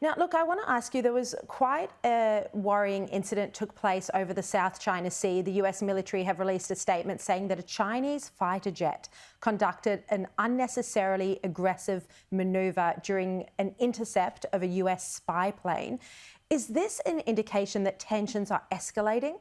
Now, look, I want to ask you, there was quite a worrying incident took place over the South China Sea. The US military have released a statement saying that a Chinese fighter jet conducted an unnecessarily aggressive manoeuvre during an intercept of a US spy plane. Is this an indication that tensions are escalating?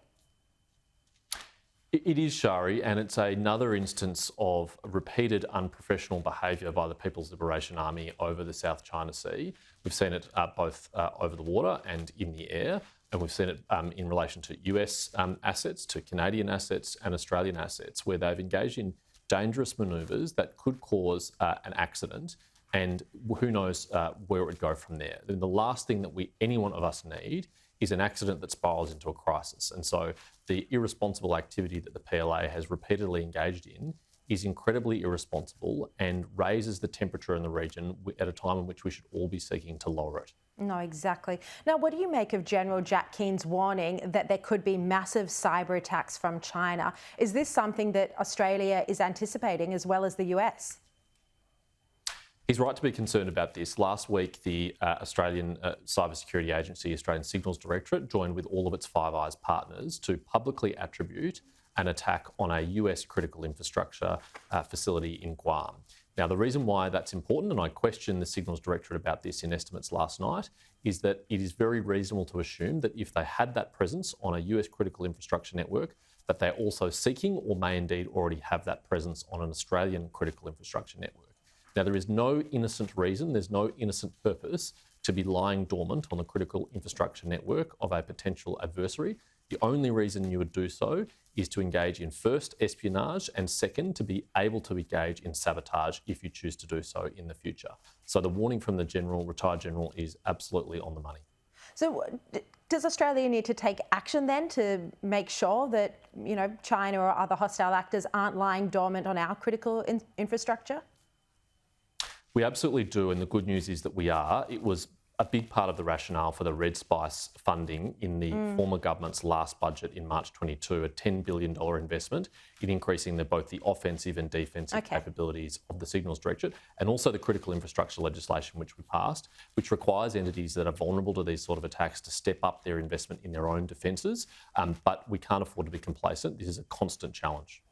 It is, Shari, and it's another instance of repeated unprofessional behaviour by the People's Liberation Army over the South China Sea. We've seen it both over the water and in the air, and we've seen it in relation to US assets, to Canadian assets and Australian assets, where they've engaged in dangerous manoeuvres that could cause an accident, and who knows where it would go from there. Then the last thing that any one of us need is an accident that spirals into a crisis. And so the irresponsible activity that the PLA has repeatedly engaged in is incredibly irresponsible and raises the temperature in the region at a time in which we should all be seeking to lower it. No, exactly. Now, what do you make of General Jack Keen's warning that there could be massive cyber attacks from China? Is this something that Australia is anticipating as well as the US? He's right to be concerned about this. Last week, the Australian Cybersecurity Agency, Australian Signals Directorate, joined with all of its Five Eyes partners to publicly attribute an attack on a US critical infrastructure facility in Guam. Now, the reason why that's important, and I questioned the Signals Directorate about this in estimates last night, is that it is very reasonable to assume that if they had that presence on a US critical infrastructure network, that they're also seeking or may indeed already have that presence on an Australian critical infrastructure network. Now, there is no innocent reason, there's no innocent purpose to be lying dormant on the critical infrastructure network of a potential adversary. The only reason you would do so is to engage in first espionage and second to be able to engage in sabotage if you choose to do so in the future. So the warning from the retired general is absolutely on the money. So does Australia need to take action then to make sure that, China or other hostile actors aren't lying dormant on our critical infrastructure? We absolutely do, and the good news is that we are. It was a big part of the rationale for the Red Spice funding in the former government's last budget in March 22, a $10 billion investment in increasing both the offensive and defensive capabilities of the Signals Directorate, and also the critical infrastructure legislation which we passed, which requires entities that are vulnerable to these sort of attacks to step up their investment in their own defences. But we can't afford to be complacent. This is a constant challenge.